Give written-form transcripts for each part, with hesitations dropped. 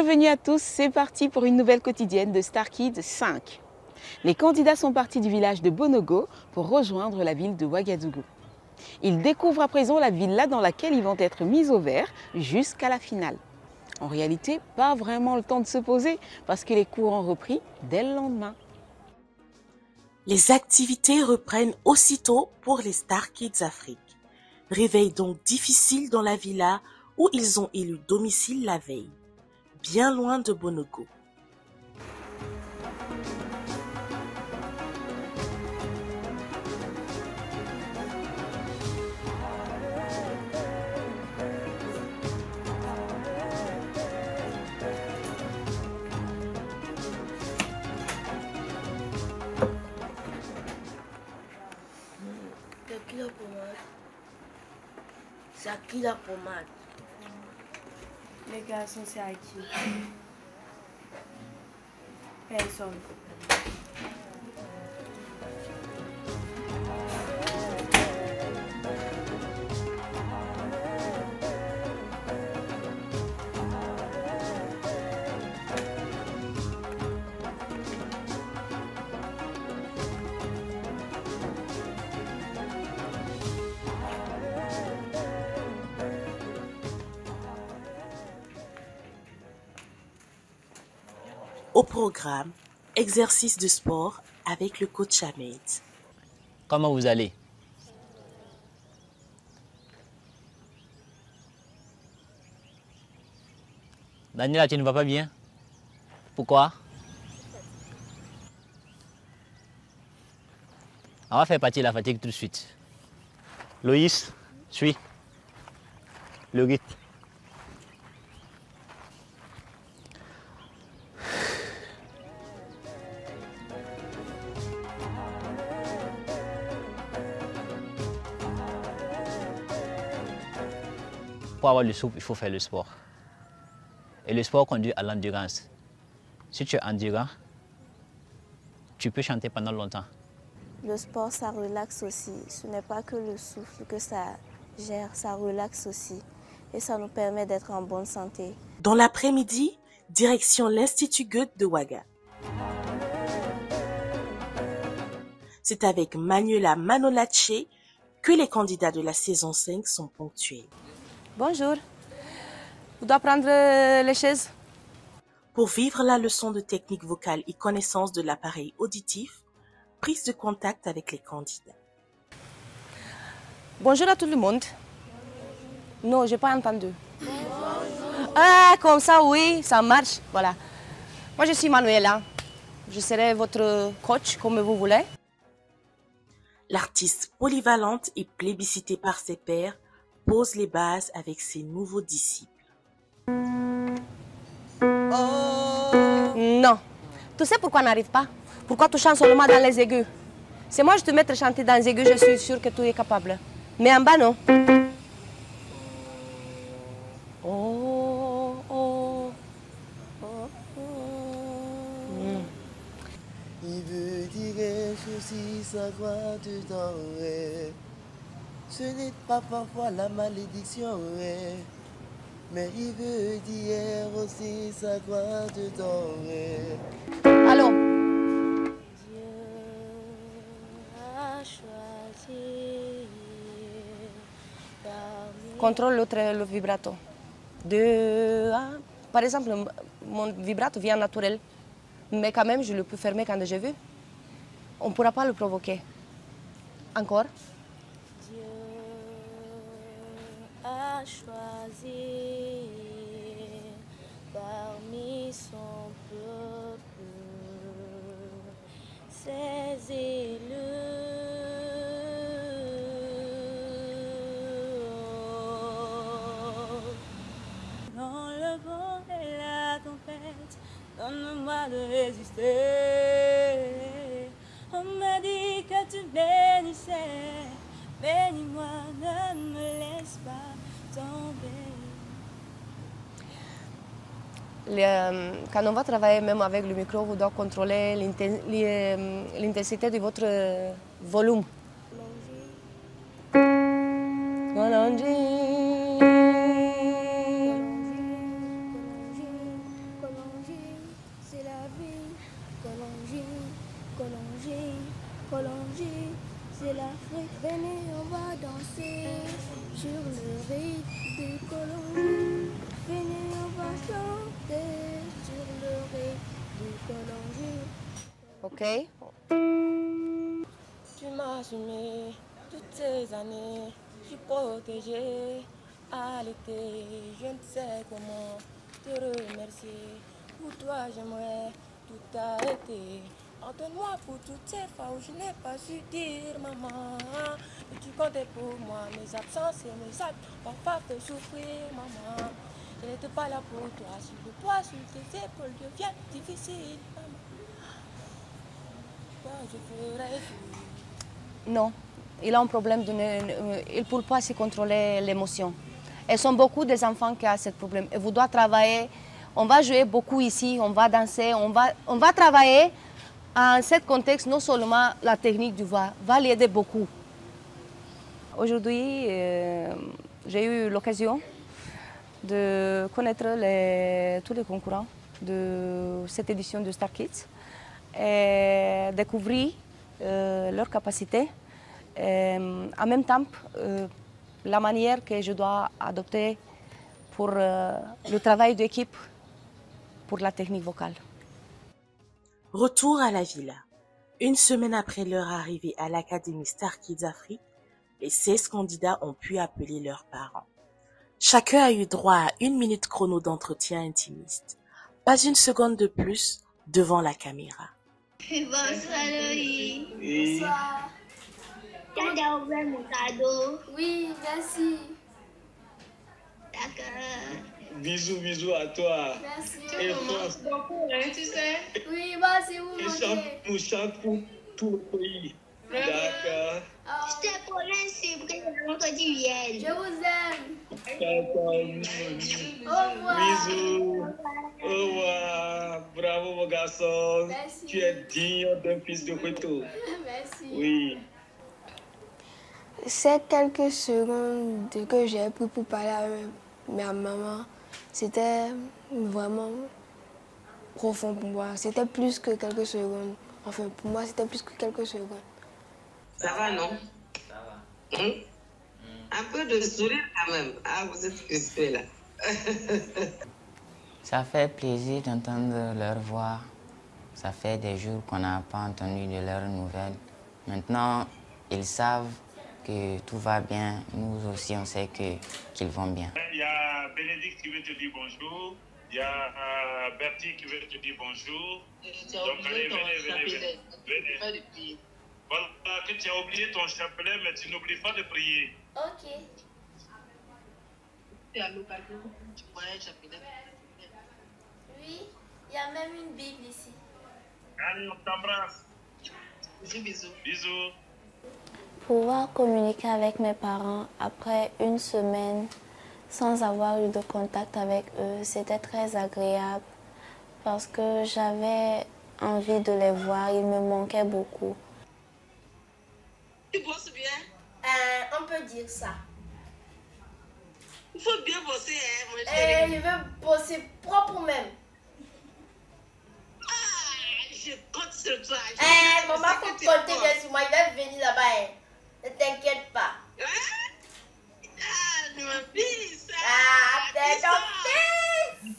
Bienvenue à tous, c'est parti pour une nouvelle quotidienne de Star Kids 5. Les candidats sont partis du village de Bonogo pour rejoindre la ville de Ouagadougou. Ils découvrent à présent la villa dans laquelle ils vont être mis au vert jusqu'à la finale. En réalité, pas vraiment le temps de se poser parce que les cours ont repris dès le lendemain. Les activités reprennent aussitôt pour les Star Kids Afrique. Réveil donc difficile dans la villa où ils ont élu domicile la veille, bien loin de Bonogo. C'est qui la pommade? C'est à qui la pommade? Les garçons, c'est à qui? Personne. Au programme, exercice de sport avec le coach Ahmed. Comment vous allez? Daniela, tu ne vas pas bien? Pourquoi? On va faire partir la fatigue tout de suite. Loïs, suis. Le rythme. Pour avoir le souffle, il faut faire le sport. Et le sport conduit à l'endurance. Si tu es endurant, tu peux chanter pendant longtemps. Le sport, ça relaxe aussi. Ce n'est pas que le souffle que ça gère, ça relaxe aussi. Et ça nous permet d'être en bonne santé. Dans l'après-midi, direction l'Institut Goethe de Ouaga. C'est avec Manuela Manolache que les candidats de la saison 5 sont ponctuels. Bonjour. Je dois prendre les chaises. Pour vivre la leçon de technique vocale et connaissance de l'appareil auditif, prise de contact avec les candidats. Bonjour à tout le monde. Non, je n'ai pas entendu. Ah, comme ça, oui, ça marche. Voilà. Moi, je suis Manuela. Je serai votre coach, comme vous voulez. L'artiste polyvalente et plébiscitée par ses pairs pose les bases avec ses nouveaux disciples. Non. Tu sais pourquoi on n'arrive pas? Pourquoi tu chantes seulement dans les aigus? C'est moi, je te mettrai chanter dans les aigus, je suis sûre que tu es capable. Mais en bas, non. Oh, oh, oh, oh. Il veut dire aussi sa croix dedans. Ce n'est pas parfois la malédiction, mais il veut dire aussi sa croix dedans. Allô? Dieu a choisi parmi... Contrôle le vibrato. Par exemple, mon vibrato vient naturel, mais quand même, je le peux fermer quand je veux. On ne pourra pas le provoquer. Encore? Dieu a choisi parmi son peuple ses élus. Dans le vent et la tempête, donne-moi de résister. On m'a dit que tu bénissais, bénis-moi, ne me laisse pas tomber. Quand on va travailler même avec le micro, vous devez contrôler l'intensité de votre volume. Colongie, Colongie, c'est l'Afrique. Venez, on va danser sur le rythme du Colongie. Venez, on va chanter sur le rythme du Colongie. Ok. Tu m'as assumé toutes ces années, je suis protégée. À l'été, je ne sais comment te remercier. Pour toi, j'aimerais tout arrêter. Pardonne-moi pour toutes ces fois où je n'ai pas su dire maman. Et tu comptais pour moi, mes absences et mes actes parfois fait souffrir maman. Je n'étais pas là pour toi, si le poids sur tes épaules devient difficile maman. Toi, je ferai tout. Non, il a un problème, il ne peut pas se contrôler l'émotion. Et sont beaucoup des enfants qui ont ce problème. Et vous devez travailler, on va jouer beaucoup ici, on va danser, on va travailler. En ce contexte, non seulement la technique du voix va l'aider beaucoup. Aujourd'hui, j'ai eu l'occasion de connaître tous les concurrents de cette édition de Star Kids et découvrir leurs capacités. En même temps, la manière que je dois adopter pour le travail d'équipe pour la technique vocale. Retour à la villa. Une semaine après leur arrivée à l'Académie Star Kids Afrique, les 16 candidats ont pu appeler leurs parents. Chacun a eu droit à 1 minute chrono d'entretien intimiste. Pas une seconde de plus devant la caméra. Bonsoir Loïc. Oui. Bonsoir. Tu as déjà ouvert mon cadeau? Oui, merci. D'accord. Bisous, bisous à toi. Merci. Et France. Tu sais? Oui, bah c'est vous. On chante pour tout le pays. D'accord. Je te connais, c'est que je te dis hier. Je vous aime. Au revoir. Bisous. Au revoir. Bravo mon garçon. Merci. Tu es digne d'un fils de Kweto. Merci. Oui. Ces quelques secondes que j'ai pris pour parler avec ma maman, c'était vraiment profond pour moi. C'était plus que quelques secondes. Enfin, pour moi, c'était plus que quelques secondes. Ça va, non? Ça va. Un peu de sourire quand même. Ah, vous êtes crispés là. Ça fait plaisir d'entendre leur voix. Ça fait des jours qu'on n'a pas entendu de leurs nouvelles. Maintenant, ils savent que tout va bien. Nous aussi, on sait qu'ils vont bien. Il y a Bénédicte qui veut te dire bonjour. Il y a Bertie qui veut te dire bonjour. Donc, allez, venez. Voilà que tu as oublié ton chapelet, mais tu n'oublies pas de prier. Ok. Tu as l'occasion, tu vois un chapelet. Oui, il y a même une Bible ici. Allez, on t'embrasse. Bisous, bisous. Bisous. Pouvoir communiquer avec mes parents après une semaine sans avoir eu de contact avec eux, c'était très agréable parce que j'avais envie de les voir, ils me manquaient beaucoup. Tu bosses bien? On peut dire ça. Il faut bien bosser, hein, mon chéri. Je veux bosser propre même. Ah, je compte sur toi. Maman, faut compter bien sur moi, il va venir là-bas. Hein. Ne t'inquiète pas. Ah, mon fils. Ah, c'est ton fils.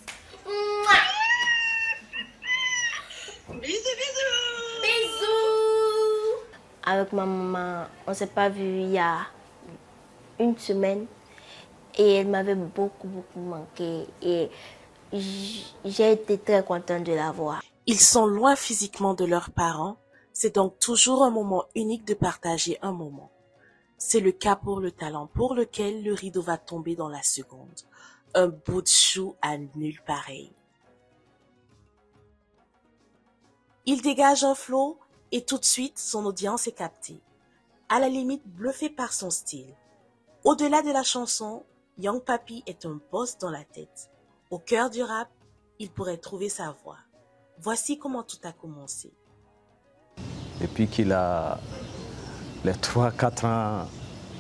Bisous, bisous. Bisous. Avec ma maman, on ne s'est pas vu il y a une semaine et elle m'avait beaucoup manqué et j'ai été très contente de la voir. Ils sont loin physiquement de leurs parents, c'est donc toujours un moment unique de partager un moment. C'est le cas pour le talent pour lequel le rideau va tomber dans la seconde. Un bout de chou à nul pareil. Il dégage un flow et tout de suite son audience est captée. À la limite bluffée par son style. Au-delà de la chanson, Young Papi est un boss dans la tête. Au cœur du rap, il pourrait trouver sa voix. Voici comment tout a commencé. Et puis qu'il a les 3-4 ans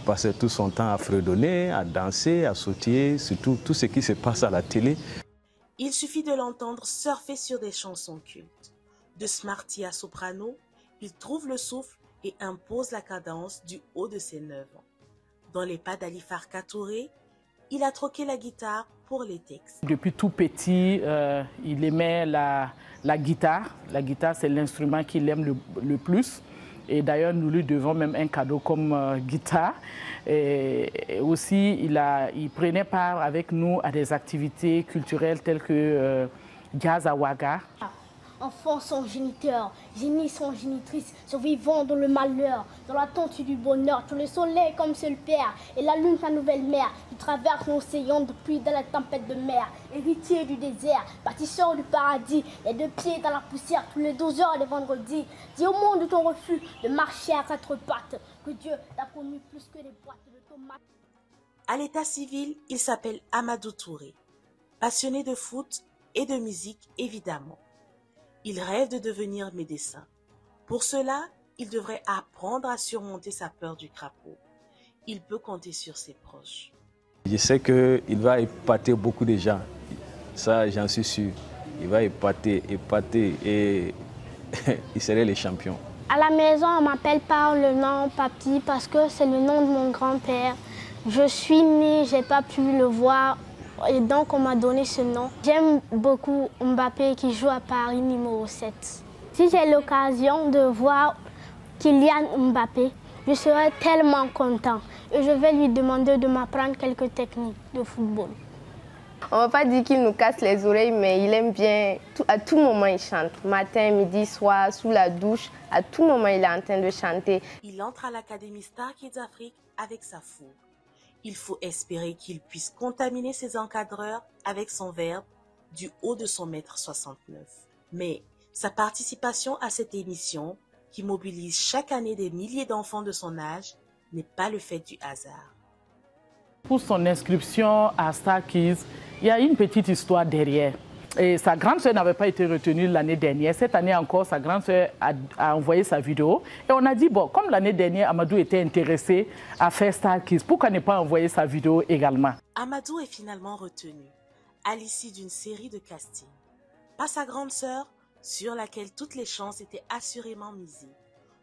passé tout son temps à fredonner, à danser, à sautiller, surtout tout ce qui se passe à la télé. Il suffit de l'entendre surfer sur des chansons cultes. De Smarty à Soprano, Il trouve le souffle et impose la cadence du haut de ses 9 ans. Dans les pas d'Ali Farka Touré, il a troqué la guitare pour les textes. Depuis tout petit, il aimait la guitare. La guitare, c'est l'instrument qu'il aime le plus. Et d'ailleurs, nous lui devons même un cadeau comme guitare. Et aussi, il prenait part avec nous à des activités culturelles telles que Jazz à Ouaga. Enfants sans géniteur, génie sans génitrice, survivant dans le malheur, dans l'attente du bonheur, tout le soleil comme seul père, et la lune sa nouvelle mère, qui traverse l'océan depuis dans la tempête de mer, héritier du désert, bâtisseur du paradis, les 2 pieds dans la poussière, tous les 12 heures des vendredis, dis au monde de ton refus de marcher à 4 pattes, que Dieu t'a connu plus que les boîtes de tomates. À l'état civil, il s'appelle Amadou Touré, passionné de foot et de musique évidemment. Il rêve de devenir médecin. Pour cela, il devrait apprendre à surmonter sa peur du crapaud. Il peut compter sur ses proches. Je sais qu'il va épater beaucoup de gens. Ça, j'en suis sûr. Il va épater et il serait le champion. À la maison, on m'appelle par le nom Papi parce que c'est le nom de mon grand-père. Je suis née, j'ai pas pu le voir. Et donc, on m'a donné ce nom. J'aime beaucoup Mbappé qui joue à Paris numéro 7. Si j'ai l'occasion de voir Kylian Mbappé, je serai tellement content. Et je vais lui demander de m'apprendre quelques techniques de football. On ne va pas dire qu'il nous casse les oreilles, mais il aime bien. À tout moment, il chante. Matin, midi, soir, sous la douche. À tout moment, il est en train de chanter. Il entre à l'Académie Star Kids Afrique avec sa fougue. Il faut espérer qu'il puisse contaminer ses encadreurs avec son verbe du haut de son 1,69 m. Mais sa participation à cette émission, qui mobilise chaque année des milliers d'enfants de son âge, n'est pas le fait du hasard. Pour son inscription à Star Kids, il y a une petite histoire derrière. Et sa grande sœur n'avait pas été retenue l'année dernière. Cette année encore, sa grande sœur a envoyé sa vidéo. Et on a dit, bon, comme l'année dernière, Amadou était intéressé à faire Star Kids, pourquoi ne pas envoyer sa vidéo également? Amadou est finalement retenu à l'issue d'une série de castings. Pas sa grande sœur, sur laquelle toutes les chances étaient assurément misées.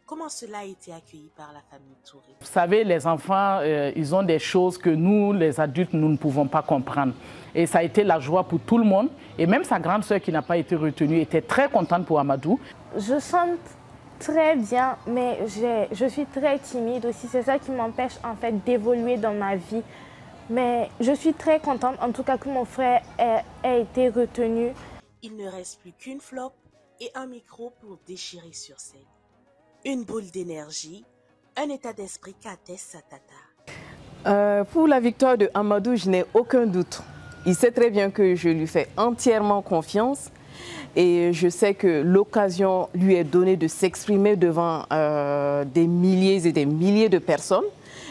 Comment cela a été accueilli par la famille Touré? Vous savez, les enfants, ils ont des choses que nous, les adultes, nous ne pouvons pas comprendre. Et ça a été la joie pour tout le monde. Et même sa grande sœur qui n'a pas été retenue était très contente pour Amadou. Je chante très bien, mais je suis très timide aussi. C'est ça qui m'empêche en fait d'évoluer dans ma vie. Mais je suis très contente en tout cas que mon frère ait été retenu. Il ne reste plus qu'une flop et un micro pour déchirer sur scène. Une boule d'énergie, un état d'esprit qu'atteste sa tata. Pour la victoire de Amadou, je n'ai aucun doute. Il sait très bien que je lui fais entièrement confiance et je sais que l'occasion lui est donnée de s'exprimer devant des milliers et des milliers de personnes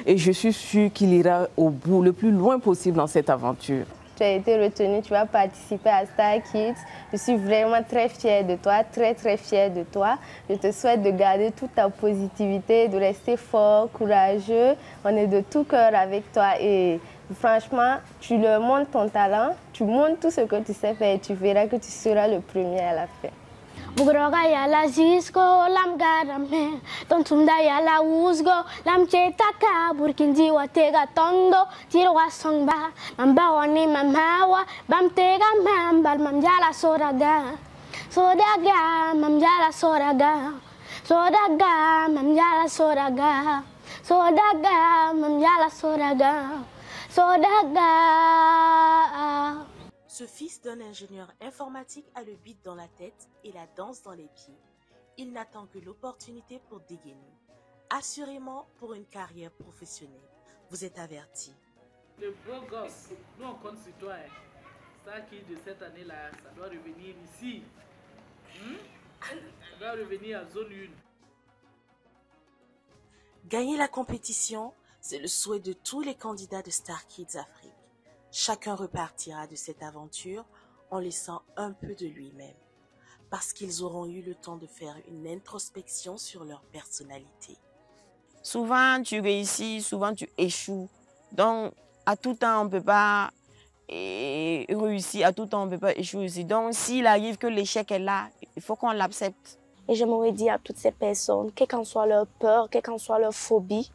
et je suis sûre qu'il ira au bout le plus loin possible dans cette aventure. Tu as été retenu, tu vas participer à Star Kids. Je suis vraiment très fière de toi, très fière de toi. Je te souhaite de garder toute ta positivité, de rester fort, courageux. On est de tout cœur avec toi et franchement, tu leur montres ton talent, tu montres tout ce que tu sais faire et tu verras que tu seras le premier à la fin. Bugroga ya la zisco lam garame don tumda ya la uzgo lam cetaka burkinji watega tondo tirwa songba mamba wani mamawa bam tega mambal mamjala soraga mamjala soraga mamjala soraga mamjala soraga. Ce fils d'un ingénieur informatique a le beat dans la tête et la danse dans les pieds. Il n'attend que l'opportunité pour dégainer. Assurément pour une carrière professionnelle. Vous êtes avertis. Le beau gosse, nous on compte sur toi. Ça qui de cette année-là, ça doit revenir ici. Ça doit revenir à zone 1. Gagner la compétition, c'est le souhait de tous les candidats de Star Kids Afrique. Chacun repartira de cette aventure en laissant un peu de lui-même, parce qu'ils auront eu le temps de faire une introspection sur leur personnalité. Souvent tu réussis, souvent tu échoues. Donc à tout temps on ne peut pas réussir, à tout temps on ne peut pas échouer aussi. Donc s'il arrive que l'échec est là, il faut qu'on l'accepte. Et j'aimerais dire à toutes ces personnes, quelle qu'en soit leur peur, quelle qu'en soit leur phobie,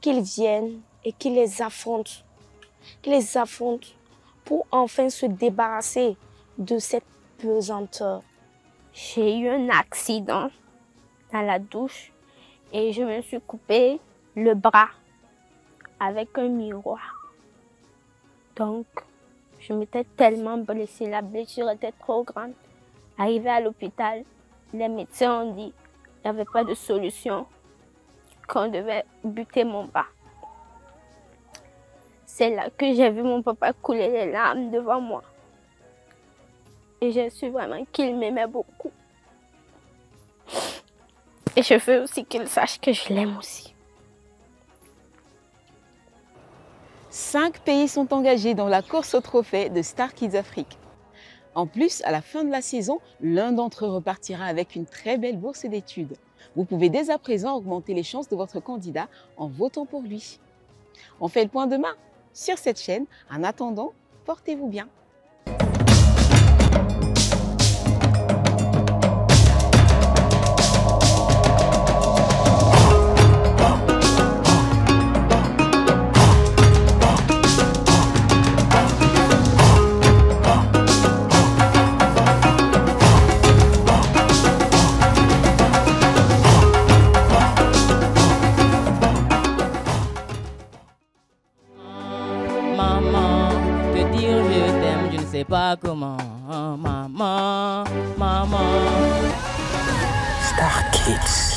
qu'ils viennent et qu'ils les affrontent. Qu'ils les affrontent pour enfin se débarrasser de cette pesanteur. J'ai eu un accident dans la douche et je me suis coupé le bras avec un miroir. Donc, je m'étais tellement blessée, la blessure était trop grande. Arrivé à l'hôpital, les médecins ont dit qu'il n'y avait pas de solution, qu'on devait buter mon bras. C'est là que j'ai vu mon papa couler les larmes devant moi. Et j'ai su vraiment qu'il m'aimait beaucoup. Et je veux aussi qu'il sache que je l'aime aussi. 5 pays sont engagés dans la course au trophée de Star Kids Afrique. En plus, à la fin de la saison, l'un d'entre eux repartira avec une très belle bourse d'études. Vous pouvez dès à présent augmenter les chances de votre candidat en votant pour lui. On fait le point demain sur cette chaîne. En attendant, portez-vous bien. Pas comment, maman, maman. Star Kids.